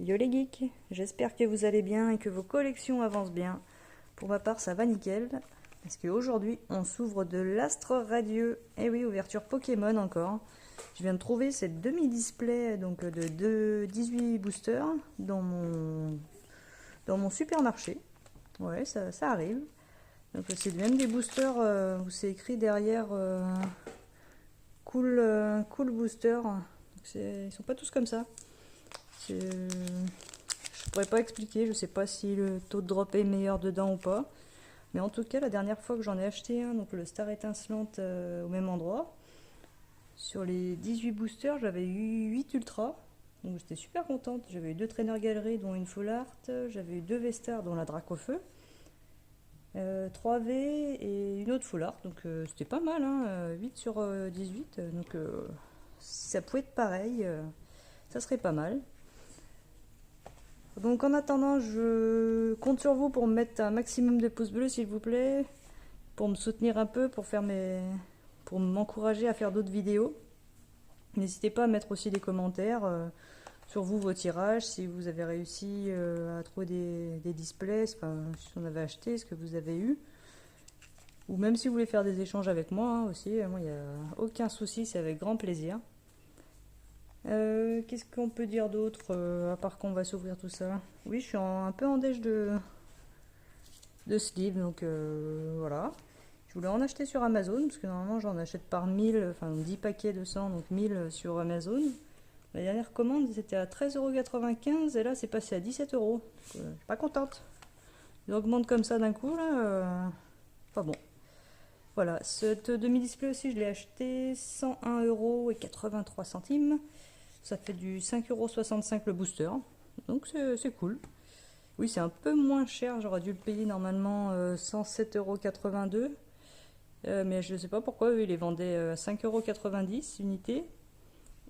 Yo les geeks, j'espère que vous allez bien et que vos collections avancent bien. Pour ma part, ça va nickel, parce qu'aujourd'hui, on s'ouvre de l'Astre Radieux. Eh oui, ouverture Pokémon encore. Je viens de trouver ces demi-displays donc de 18 boosters dans mon supermarché. Ouais, ça arrive. Donc c'est même des boosters où c'est écrit derrière cool booster. Ils sont pas tous comme ça. Je pourrais pas expliquer, je sais pas si le taux de drop est meilleur dedans ou pas. Mais en tout cas, la dernière fois que j'en ai acheté un, donc le Star étincelante au même endroit, sur les 18 boosters, j'avais eu 8 ultras. Donc j'étais super contente. J'avais eu 2 traîneurs galeries, dont une full art. J'avais eu 2 V-Stars, dont la Drac au feu. 3 V et une autre full art. Donc c'était pas mal, hein, 8 sur 18. Donc si ça pouvait être pareil, ça serait pas mal. Donc en attendant, je compte sur vous pour me mettre un maximum de pouces bleus s'il vous plaît, pour me soutenir un peu, pour m'encourager à faire d'autres vidéos. N'hésitez pas à mettre aussi des commentaires sur vos tirages, si vous avez réussi à trouver des displays, enfin, si vous en avez acheté, ce que vous avez eu. Ou même si vous voulez faire des échanges avec moi hein, aussi, moi il n'y a aucun souci, c'est avec grand plaisir. Qu'est-ce qu'on peut dire d'autre à part qu'on va s'ouvrir tout ça? Oui, je suis un peu en déj de sleeve, donc voilà. Je voulais en acheter sur Amazon, parce que normalement j'en achète par 1000, enfin 10 paquets de 100, donc 1000 sur Amazon. La dernière commande c'était à 13,95€ et là c'est passé à 17€. Je suis pas contente. Ils augmentent comme ça d'un coup là. Pas bon. Voilà, cette demi-display aussi je l'ai acheté 101,83€. Ça fait du 5,65€ le booster. Donc c'est cool. Oui, c'est un peu moins cher. J'aurais dû le payer normalement 107,82€. Mais je ne sais pas pourquoi. Eux, ils les vendaient à 5,90€ unité.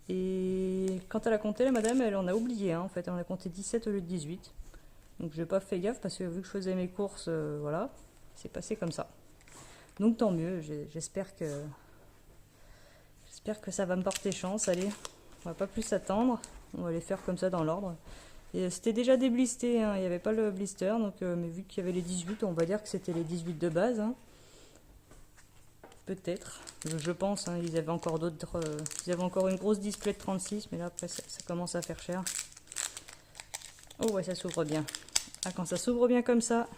Et quand elle a compté, la madame, elle en a oublié. Hein, en fait, elle en a compté 17 au lieu de 18. Donc j'ai pas fait gaffe parce que vu que je faisais mes courses, voilà, c'est passé comme ça. Donc tant mieux. J'espère que ça va me porter chance. Allez, on va pas plus s'attendre. On va les faire comme ça dans l'ordre. Et c'était déjà déblisté, hein. Il n'y avait pas le blister, donc, mais vu qu'il y avait les 18, on va dire que c'était les 18 de base. Hein. Peut-être, je pense, hein, ils avaient encore d'autres. Ils avaient encore une grosse display de 36, mais là après ça commence à faire cher. Oh ouais, ça s'ouvre bien. Ah, quand ça s'ouvre bien comme ça,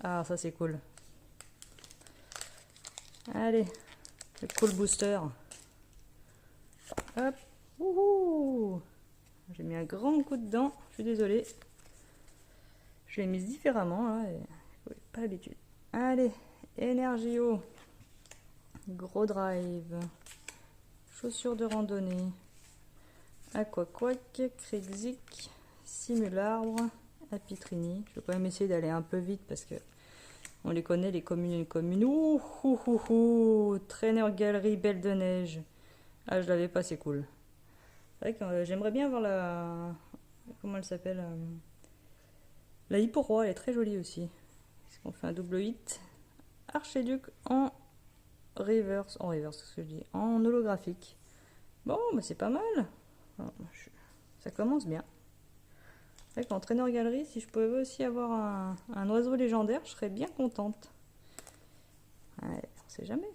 ah ça c'est cool. Allez, le cool booster. Hop, wouhou. J'ai mis un grand coup dedans, je suis désolée. Je l'ai mise différemment, là, et... oui, pas l'habitude. Allez, Energio, gros drive, chaussures de randonnée, Aquaquack, Krixik, Simularbre, Apitrini. Je vais quand même essayer d'aller un peu vite parce que on les connaît, les communes. Ouh, Trainer Galerie Belle de Neige. Ah, je l'avais pas, c'est cool. C'est vrai que j'aimerais bien avoir la. Comment elle s'appelle la Hipporoi, elle est très jolie aussi. Est-ce qu'on fait un double hit? Archiduc en reverse, c'est ce que je dis, en holographique. Bon, bah c'est pas mal. Ça commence bien. C'est vrai qu'en traîneur galerie, si je pouvais aussi avoir un oiseau légendaire, je serais bien contente. Ouais, on sait jamais.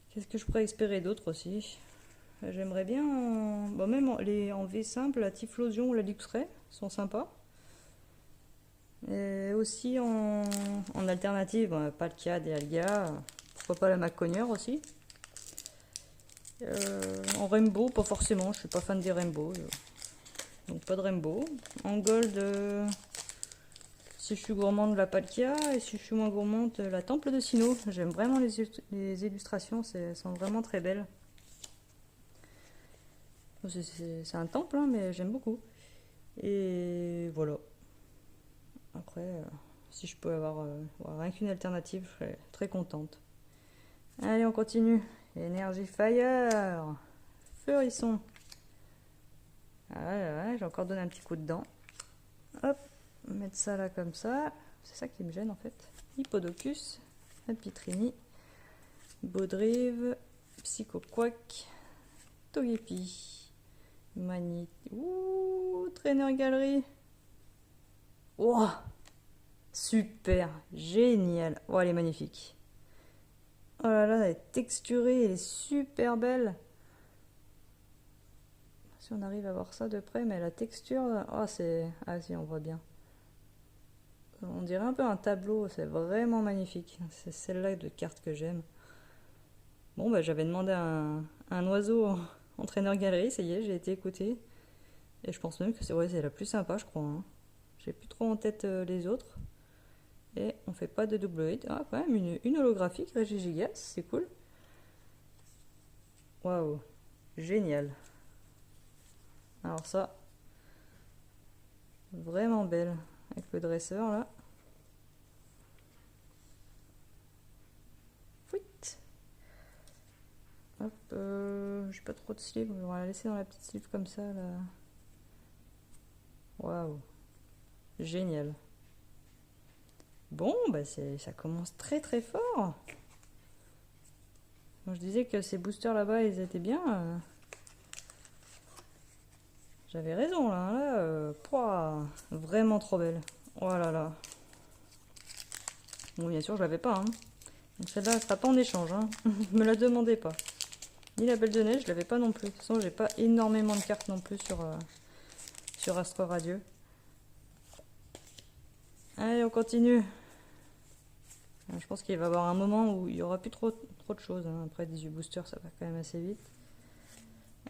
Qu'est-ce que je pourrais espérer d'autre aussi? J'aimerais bien, bon, même en V simple, la Typhlosion ou la Luxray sont sympas. Et aussi en alternative, bon, pas le Cad et Alga, pourquoi pas la Macognière aussi. En Rainbow, pas forcément, je suis pas fan des Rainbow, donc pas de Rainbow. En Gold, si je suis gourmande, la Palkia, et si je suis moins gourmande, la Temple de Sinnoh. J'aime vraiment les illustrations, elles sont vraiment très belles. C'est un temple, hein, mais j'aime beaucoup. Et voilà. Après, si je peux avoir rien qu'une alternative, je serais très contente. Allez, on continue. Energy Fire. Feurisson. Ah ouais, j'ai encore donné un petit coup dedans. Hop, mettre ça là comme ça. C'est ça qui me gêne en fait. Hippodocus. Apitrini. Baudrive. Psychoquack. Togepi. Ouh, Trainer Galerie. Wow, super, génial. Oh, elle est magnifique. Oh là là, elle est texturée, elle est super belle. Si on arrive à voir ça de près, mais la texture, oh c'est... Ah si, on voit bien. On dirait un peu un tableau, c'est vraiment magnifique. C'est celle-là de carte que j'aime. Bon, bah j'avais demandé un oiseau en Trainer Galerie, ça y est, j'ai été écoutée. Et je pense même que c'est ouais, c'est la plus sympa, je crois, hein. J'ai plus trop en tête les autres. Et on fait pas de double hit. Ah, quand même, une holographique, Regigigas, c'est cool. Waouh, génial. Alors ça, vraiment belle. Avec le dresseur, là. Fouit. Hop, j'ai pas trop de sleeve, on va la laisser dans la petite sleeve comme ça, là. Waouh, génial. Bon, bah ça commence très très fort. Moi, je disais que ces boosters là-bas, ils étaient bien. J'avais raison là, pouah, vraiment trop belle. Oh là là. Bon, bien sûr, je l'avais pas, hein. Donc celle-là, elle sera pas en échange, hein. Me la demandez pas. Ni la Belle de Neige, je l'avais pas non plus. De toute façon, j'ai pas énormément de cartes non plus sur Astro Radieux. Allez, on continue. Je pense qu'il va y avoir un moment où il y aura plus trop de choses, hein. Après 18 boosters, ça va quand même assez vite.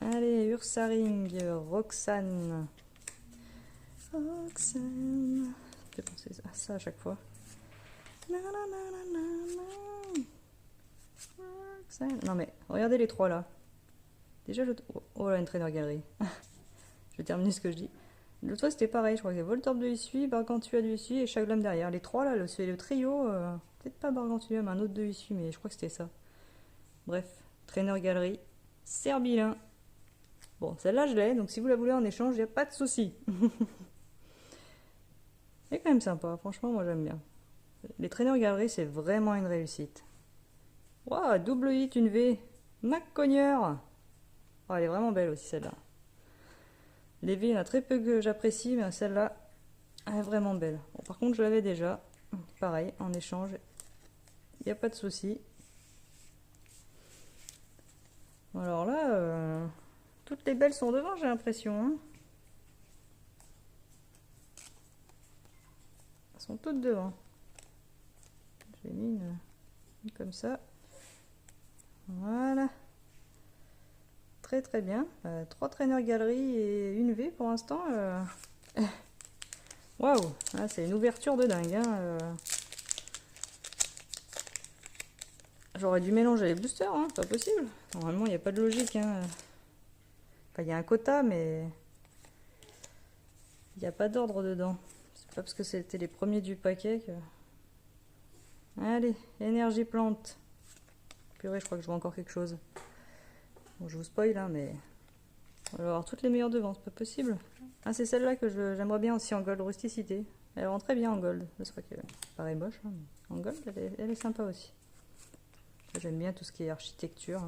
Allez, Ursaring, Roxane. Roxane. Je vais penser à ça à chaque fois. Roxane. Non mais, regardez les trois là. Déjà, oh là, une Trainer Galerie. Je vais terminer ce que je dis. L'autre fois, c'était pareil. Je crois qu'il y a Voltorb de Issui, Bargantua de Issui et Chaglam derrière. Les trois là, c'est le trio. Peut-être pas Bargantua, mais un autre de Issui, mais je crois que c'était ça. Bref, Trainer Galerie, Serbilin. Bon, celle-là, je l'ai, donc si vous la voulez en échange, il n'y a pas de souci. C'est quand même sympa, franchement, moi j'aime bien. Les Trainer Galerie, c'est vraiment une réussite. Waouh, double hit, une V. McCogneur. Oh, elle est vraiment belle aussi, celle-là. Les V, il y en a très peu que j'apprécie, mais celle-là, elle est vraiment belle. Bon, par contre, je l'avais déjà. Pareil, en échange, il n'y a pas de souci. Alors là, toutes les belles sont devant, j'ai l'impression, hein. Elles sont toutes devant. J'ai mis une comme ça. Voilà. Très très bien. 3 Trainer Galerie et une V pour l'instant. Waouh, ah, c'est une ouverture de dingue, hein. J'aurais dû mélanger les boosters, hein, pas possible. Normalement, il n'y a pas de logique, hein. Enfin, il y a un quota, mais il n'y a pas d'ordre dedans. C'est pas parce que c'était les premiers du paquet que... Allez, énergie plante. Purée, je crois que je vois encore quelque chose. Bon, je vous spoil, hein, mais... On va avoir toutes les meilleures devant, c'est pas possible. Ah, c'est celle-là que j'aimerais bien aussi en gold rusticité. Elle rend très bien en gold. Je sais que paraît moche, hein, mais en gold, elle est sympa aussi. J'aime bien tout ce qui est architecture.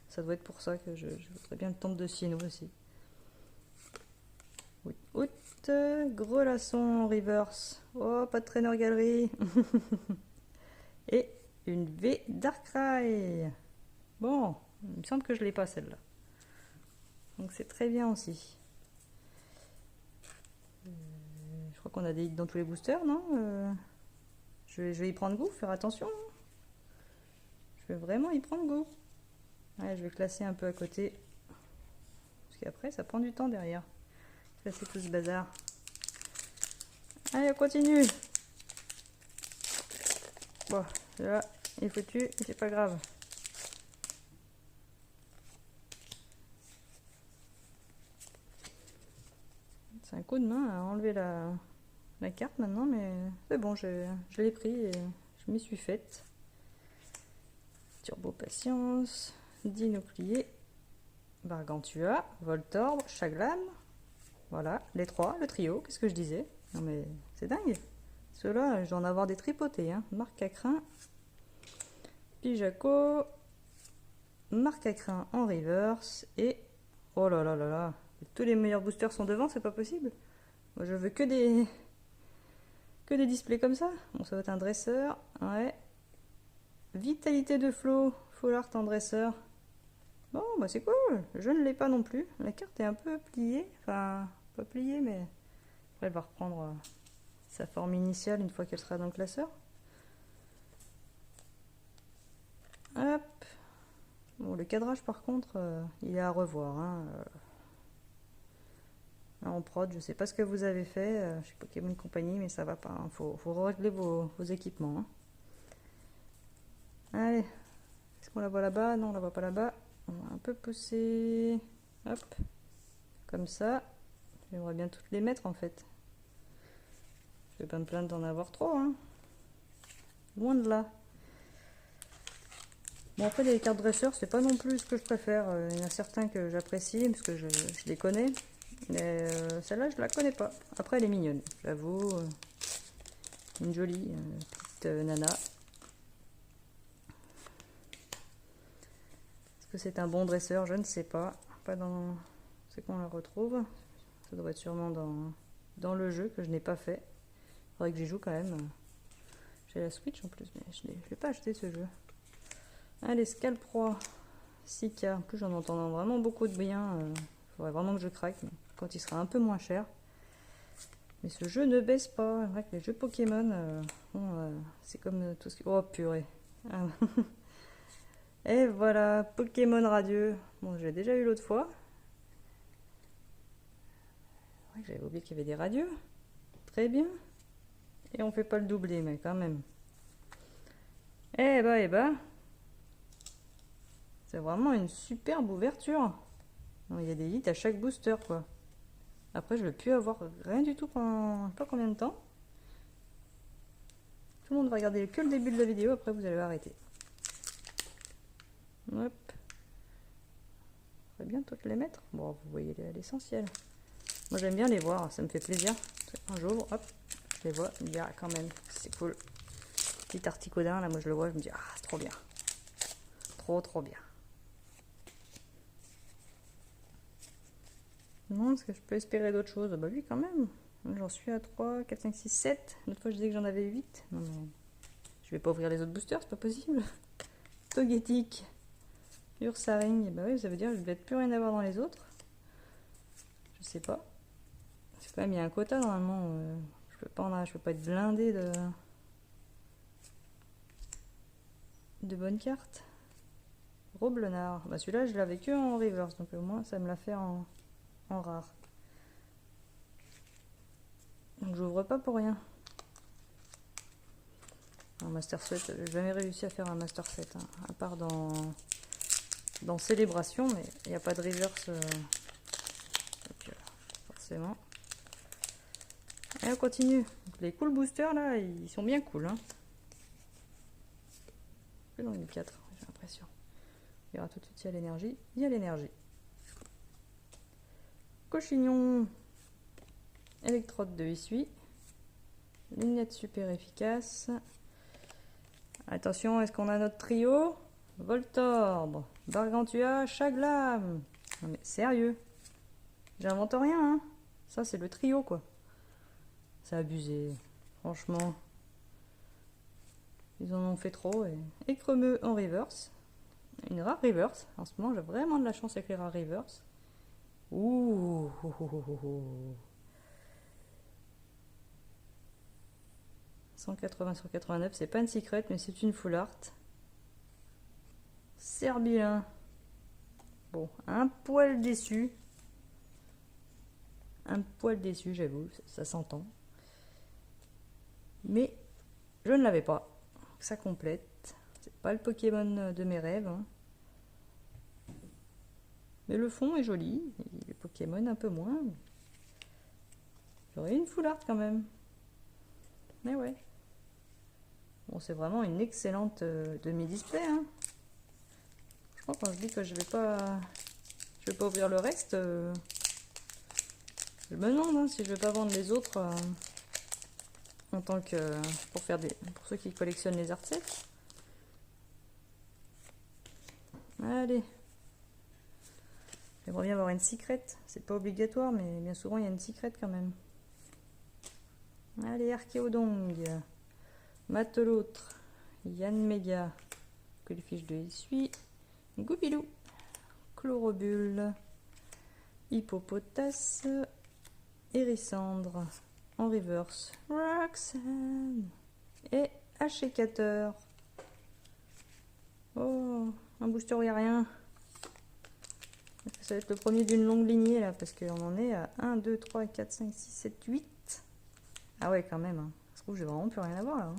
Ça doit être pour ça que je voudrais bien le temple de Sinnoh aussi. Oui, Grelasson en reverse. Oh, pas de Trainer Galerie. Et une V Darkrai. Bon, il me semble que je l'ai pas celle-là. Donc c'est très bien aussi. Je crois qu'on a des hits dans tous les boosters, non? Je vais y prendre goût, faire attention. Je vais vraiment y prendre goût. Ouais, je vais classer un peu à côté. Parce qu'après, ça prend du temps derrière. Classer tout ce bazar. Allez, on continue. Bon, là, il est foutu, mais c'est pas grave. C'est un coup de main à enlever la carte maintenant, mais c'est bon, je l'ai pris et je m'y suis faite. Turbo Patience, Dinoclier, Bargantua, Voltorb, Chaglam. Voilà, les trois, le trio, qu'est-ce que je disais? Non mais c'est dingue. Ceux-là, je dois en avoir des tripotés, hein. Marc-Cacrin, Pijaco, Marc-Cacrin en reverse et... Oh là là là là, Tous les meilleurs boosters sont devant, c'est pas possible. Moi, je veux que des displays comme ça. Bon, ça va être un dresseur. Ouais. Vitalité de flow. Full art en dresseur. Bon, bah c'est cool. Je ne l'ai pas non plus. La carte est un peu pliée. Enfin, pas pliée, mais après, elle va reprendre sa forme initiale une fois qu'elle sera dans le classeur. Hop. Bon, le cadrage, par contre, il est à revoir. Hein. En prod, je sais pas ce que vous avez fait chez Pokémon Company, mais ça va pas. Hein. Faut régler vos équipements. Hein. Allez. Est-ce qu'on la voit là-bas? Non, on la voit pas là-bas. On va un peu pousser. Hop. Comme ça. J'aimerais bien toutes les mettre en fait. Je vais pas me plaindre d'en avoir trop. Hein. Loin de là. Bon, après, les cartes dresseurs, c'est pas non plus ce que je préfère. Il y en a certains que j'apprécie parce que je les connais. Mais celle-là, je la connais pas. Après, elle est mignonne, j'avoue. Une jolie petite nana. Est-ce que c'est un bon dresseur? Je ne sais pas. Pas dans. C'est qu'on la retrouve. Ça doit être sûrement dans le jeu que je n'ai pas fait. Il faudrait que j'y joue quand même. J'ai la Switch en plus, mais je l'ai pas acheté ce jeu. Allez, Scalproie 6K. En plus, j'en entends vraiment beaucoup de bien. Il faudrait vraiment que je craque quand il sera un peu moins cher. Mais ce jeu ne baisse pas. C'est vrai que les jeux Pokémon, c'est comme tout ce qui. Oh purée. Ah. Et voilà, Pokémon radieux. Bon, j'ai déjà eu l'autre fois. C'est vrai que j'avais oublié qu'il y avait des radieux. Très bien. Et on fait pas le doublé, mais quand même. Eh bah. C'est vraiment une superbe ouverture. Il y a des hits à chaque booster, quoi. Après, je ne vais plus avoir rien du tout pendant je sais pas combien de temps. Tout le monde va regarder que le début de la vidéo, après vous allez arrêter. Hop. Je vais bien toutes les mettre. Bon, vous voyez l'essentiel. Moi, j'aime bien les voir, ça me fait plaisir. Un jour, hop, je les vois, je me dis, ah, quand même, c'est cool. Petit articodin, là, moi, je le vois, je me dis, ah, c'est trop bien. Trop bien. Non, est-ce que je peux espérer d'autres choses? Bah oui, quand même. J'en suis à 3, 4, 5, 6, 7. L'autre fois, je disais que j'en avais 8. Non, mais je vais pas ouvrir les autres boosters, c'est pas possible. Togetic. Ursaring. Bah oui, ça veut dire que je vais plus rien avoir dans les autres. Je sais pas. C'est quand même, il y a un quota, normalement. Je peux pas être blindé de bonnes cartes. Roblenard. Bah celui-là, je l'avais que en reverse, donc au moins, ça me l'a fait en rare. Donc j'ouvre pas pour rien. Un Master Set, j'ai jamais réussi à faire un Master Set, hein, à part dans Célébration, mais il n'y a pas de reverse, donc, forcément. Et on continue. Donc, les cool boosters là, ils sont bien cool. Hein. J'en ai 4, j'ai l'impression. Il y aura tout de suite, il y a l'énergie. Il y a l'énergie. Cochignon. Électrode de essuie. Lunettes super efficaces. Attention, est-ce qu'on a notre trio? Voltorb, Gargantua, Chaglam. Non mais sérieux, j'invente rien, hein. Ça c'est le trio quoi. C'est abusé, franchement. Ils en ont fait trop. Et Cremeux en reverse. Une rare reverse. En ce moment j'ai vraiment de la chance avec les rares reverse. Ouh. 180/189, c'est pas une secret, mais c'est une full art. Serbilin. Bon, un poil déçu. Un poil déçu, j'avoue, ça s'entend. Mais je ne l'avais pas. Ça complète. C'est pas le Pokémon de mes rêves. Hein. Mais le fond est joli. Et le Pokémon un peu moins. J'aurais une full art quand même. Mais ouais. Bon, c'est vraiment une excellente demi-display. Hein. Je crois quand je dis que je vais pas ouvrir le reste, je me demande hein, si je vais pas vendre les autres en tant que pour ceux qui collectionnent les art sets. Allez. J'aimerais bien avoir une secret. C'est pas obligatoire, mais bien souvent il y a une secret quand même. Allez, Archéodong. Matelotre. Yann Méga. Quillfish de Essuie. Goupilou. Chlorobule. Hippopotas. Hérissandre. En reverse. Roxanne. Et Achécateur. Oh, un booster où il n'y a rien. Ça va être le premier d'une longue lignée là, parce qu'on en est à 1, 2, 3, 4, 5, 6, 7, 8. Ah ouais, quand même. Hein. Ça se trouve, j'ai vraiment plus rien à voir là. Hein.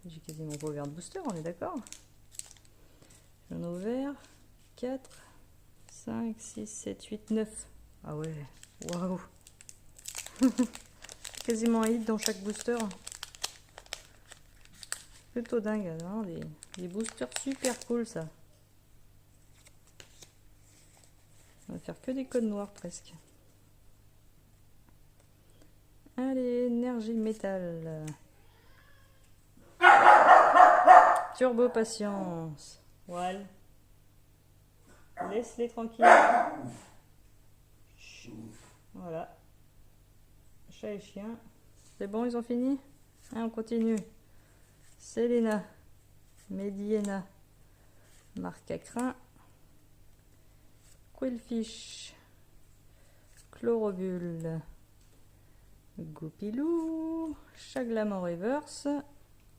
J'ai quasiment pas ouvert de booster, on est d'accord. J'en ai ouvert 4, 5, 6, 7, 8, 9. Ah ouais, waouh. Quasiment un hit dans chaque booster. Plutôt dingue, hein, des boosters super cool ça. On va faire que des codes noirs presque. Allez, énergie métal. Turbo patience. Voilà. Laisse-les tranquilles. Voilà. Chat et chien. C'est bon, ils ont fini? Ah, on continue. Selena. Mediena. Marc à crin. Quillfish. Chlorobule. Goupilou. Chaglam en reverse.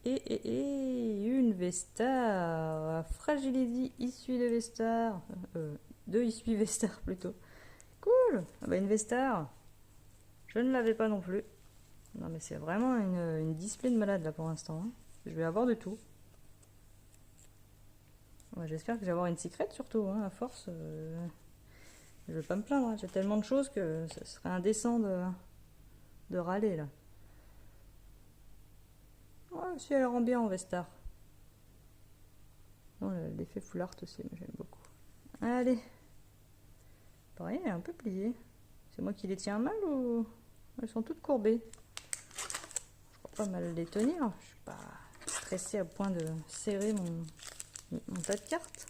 Et une Vestar. Fragility issue de Vestar. De issue Vestar plutôt. Cool. Ah bah une Vestar. Je ne l'avais pas non plus. Non mais c'est vraiment une display de malade là pour l'instant. Hein. Je vais avoir de tout. Ouais, j'espère que je vais avoir une secret surtout. Hein, à force, je vais pas me plaindre. Hein. J'ai tellement de choses que ce serait indécent de râler là. Ouais, si elle rend bien en Vestar. Non, l'effet full art aussi, mais j'aime beaucoup. Allez. Pareil, elle est un peu pliée. C'est moi qui les tiens mal ou elles sont toutes courbées? Je crois pas mal les tenir. Je suis pas stressée à point de serrer mon tas de cartes.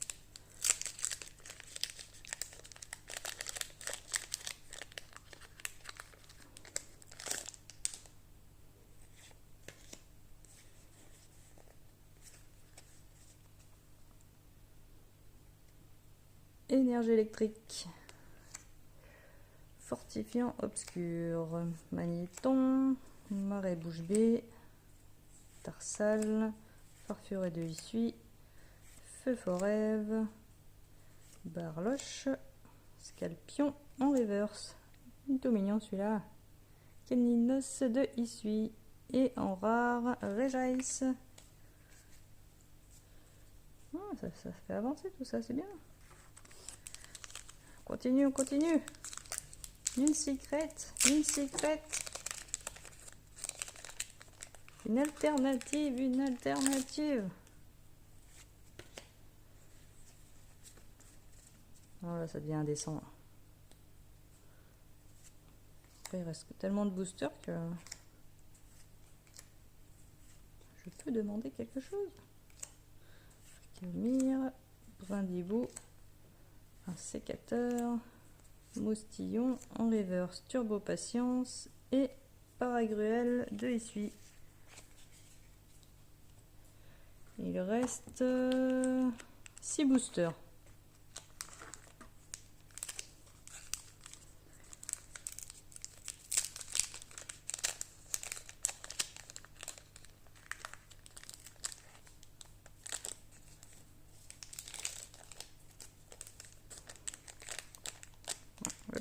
Énergie électrique. Fortifiant obscur. Magnéton. Marée bouche bée. Tarsal. Farfuré de Issue. Feu forève. Barloche. Scalpion en reverse. Tout mignon celui-là. Keninos de Issue. Et en rare, Regice. Oh, ça fait avancer tout ça, c'est bien. On continue. Une secret. Une alternative. Oh là, ça devient indécent. Après, il reste tellement de boosters que je peux demander quelque chose. Camire, Brindibou, un sécateur, Moustillon en reverse, Turbo Patience et Paragruel de Essuie. Il reste 6 boosters.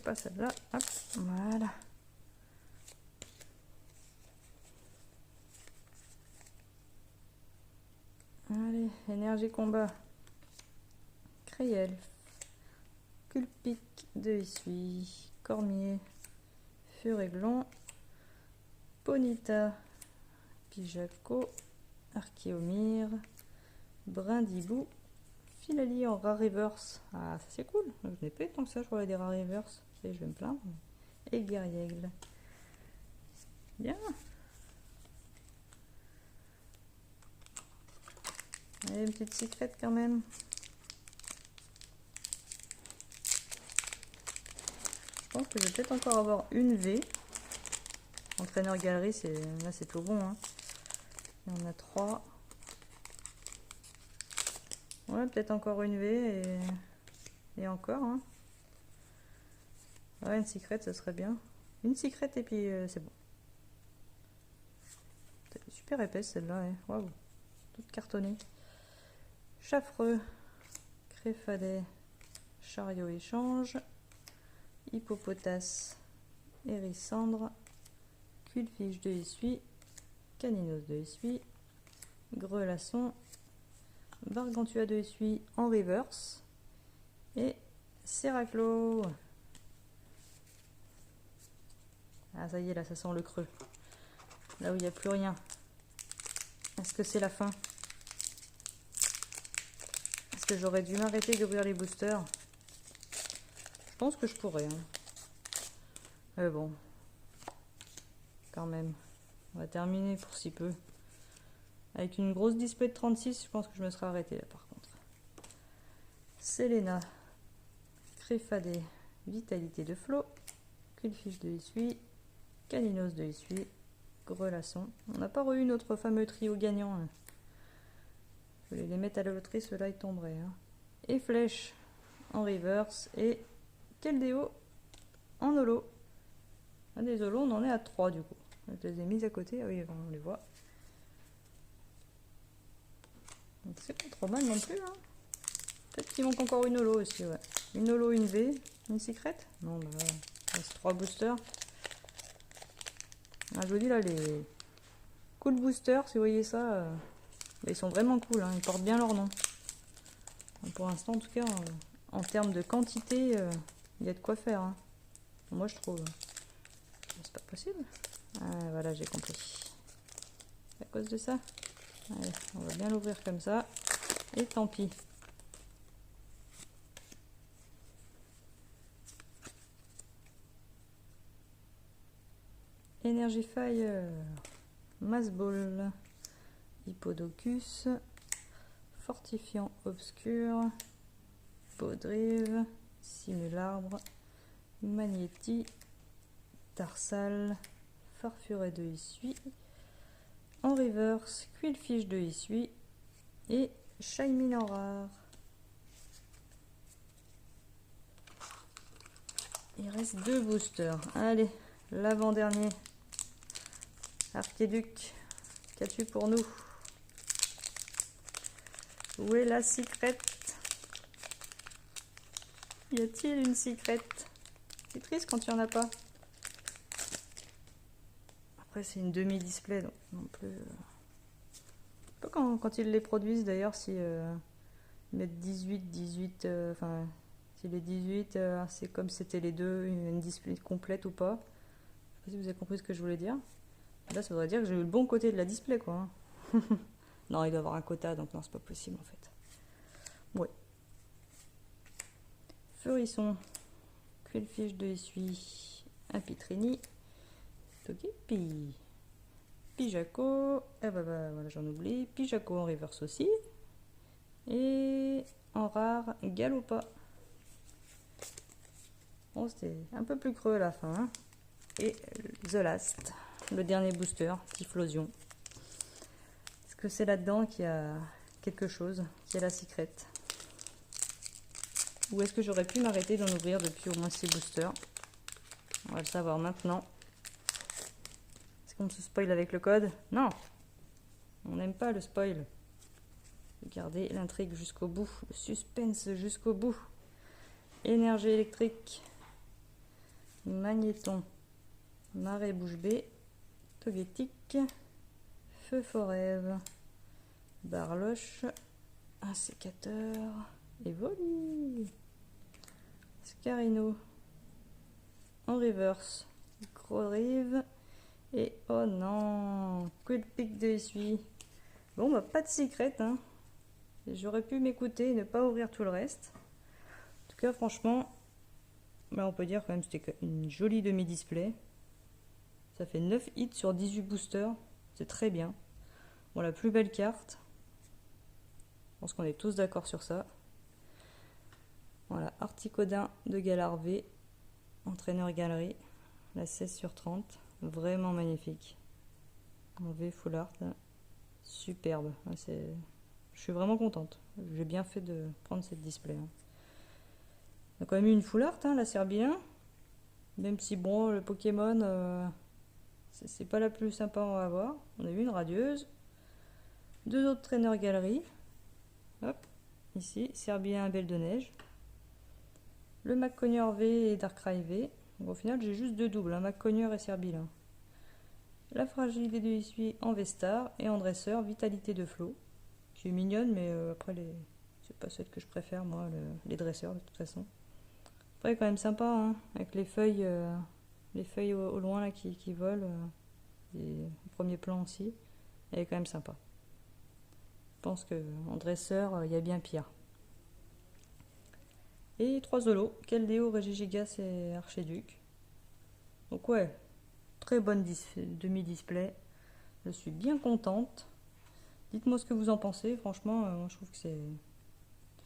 Pas celle-là, hop, voilà. Allez, énergie combat. Criel, Culpic de Essuie, Cormier, Furéglon, Ponita, Pijaco, Archéomire, Brindibou, Filali en rare reverse. Ah, ça c'est cool. Je n'ai pas eu tant que ça, je crois, des rares reverse. Et je vais me plaindre. Et Guerriègle. Bien. Allez, une petite secrète quand même. pense que je vais peut-être encore avoir une V. Entraîneur galerie, là c'est tout bon. Hein. Il y en a 3. Ouais, peut-être encore une V et encore. Hein. Ouais, une secret, ça serait bien. Une secret et puis c'est bon. Super épaisse celle-là. Ouais. Waouh, toute cartonnée. Chaffreux, Créfadet, Chariot échange, Hippopotas, Hérissandre, Culefiche de essuie, Caninos de essuie, Grelasson, Gargantua de essuie en reverse et Serraclo. Ah ça y est, là ça sent le creux. Là où il n'y a plus rien. Est-ce que c'est la fin? Est-ce que j'aurais dû m'arrêter d'ouvrir les boosters? Je pense que je pourrais. Hein. Mais bon. Quand même. On va terminer pour si peu. Avec une grosse display de 36, je pense que je me serais arrêté là par contre. Selena. Créfadet. Vitalité de flot. Culefiche de essuie. Caninos de essuie. Grelasson. On n'a pas eu notre fameux trio gagnant. Hein. Je voulais les mettre à la loterie, ceux-là ils tomberaient. Hein. Et Flèche en reverse. Et Keldeo en holo. Ah, des holos, on en est à 3 du coup. Je les ai mis à côté. Ah oui, on les voit. Donc c'est pas trop mal non plus. Hein. Peut-être qu'il manque encore une holo aussi. Ouais. Une holo, une V. Une secret. Non, bah voilà. Il reste 3 boosters. Ah, je vous dis là, les cool boosters, si vous voyez ça, ils sont vraiment cool. Hein. Ils portent bien leur nom. Pour l'instant, en tout cas, en termes de quantité, il y a de quoi faire. Hein. Moi, je trouve. C'est pas possible. Ah, voilà, j'ai compris. C'est à cause de ça. Allez, on va bien l'ouvrir comme ça. Et tant pis. Energy Fire. Massball. Hippodocus. Fortifiant obscur. Baudrive. Simularbre. Magnéti. Tarsal. Farfuret de essuie. En reverse. Quillfish de essuie. Et Shaymin en rare. Il reste 2 boosters. Allez, l'avant-dernier. Archiduc, qu'as-tu pour nous? Où est la secret? Y a-t-il une secret? C'est triste quand il n'y en a pas. Après, c'est une demi-display, donc non plus. Pas quand ils les produisent d'ailleurs, si ils mettent 18, enfin, si les 18, c'est comme c'était les deux, une display complète ou pas. Je sais pas si vous avez compris ce que je voulais dire. Là, ça voudrait dire que j'ai eu le bon côté de la display, quoi. Non, il doit y avoir un quota, donc non, c'est pas possible en fait. Ouais. Feurisson, Quillfish de essuie, un Pitrini, Togepi, Pijaco, ah bah voilà, j'en oublie, Pijaco en reverse aussi, et en rare, Galopa. Bon, c'était un peu plus creux à la fin. Hein. Et The Last, le dernier booster, Typhlosion. Est-ce que c'est là-dedans qu'il y a quelque chose, qu'il y a la secret? Ou est-ce que j'aurais pu m'arrêter d'en ouvrir depuis au moins 6 boosters? On va le savoir maintenant. Est-ce qu'on se spoil avec le code? Non! On n'aime pas le spoil. Regardez l'intrigue jusqu'au bout, le suspense jusqu'au bout. Énergie électrique, Magnéton, Marée bouche bée, Togetic, Feu forêve, Barloche, un sécateur, et Voli, Scarino, en reverse, Grorive, et oh non, Quillpic de essuie. Bon, bah pas de secret, hein. J'aurais pu m'écouter et ne pas ouvrir tout le reste. En tout cas, franchement, là, on peut dire quand même que c'était une jolie demi-display. Ça fait 9 hits sur 18 boosters. C'est très bien. Bon, la plus belle carte. Je pense qu'on est tous d'accord sur ça. Voilà, Articodin de Galarvé Entraîneur galerie, la 16/30, vraiment magnifique. En V full art, là. Superbe. Je suis vraiment contente. J'ai bien fait de prendre cette display. On a quand même eu une full art, la Serbie 1. Même si bon, le Pokémon, c'est pas la plus sympa à avoir. On a eu une radieuse. 2 autres traîneurs galerie. Hop, ici, Serbie 1 Belle de Neige. Le McConnor V et Darkrai V. Donc, au final, j'ai juste 2 doubles, McConnor et Serbie 1. La fragilité de Issui en V-Star et en dresseur Vitalité de Flot, qui est mignonne, mais après, c'est pas celle que je préfère, moi, les dresseurs, de toute façon. Après, quand même sympa, avec les feuilles au loin là, qui volent, et au premier plan aussi. Elle est quand même sympa. Je pense qu'en dresseur, il y a bien pire. Et 3 holos, Keldeo, Regigigas et Archiduc. Donc ouais, très bonne demi-display. Je suis bien contente. Dites-moi ce que vous en pensez. Franchement, moi je trouve que c'est...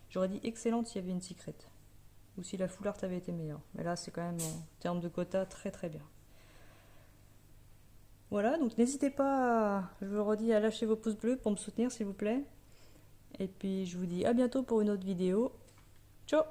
J'aurais dit excellente s'il y avait une secret. Ou si la full art avait été meilleure. Mais là, c'est quand même, en termes de quota, très très bien. Voilà, donc n'hésitez pas, je vous le redis, à lâcher vos pouces bleus pour me soutenir, s'il vous plaît. Et puis, je vous dis à bientôt pour une autre vidéo. Ciao!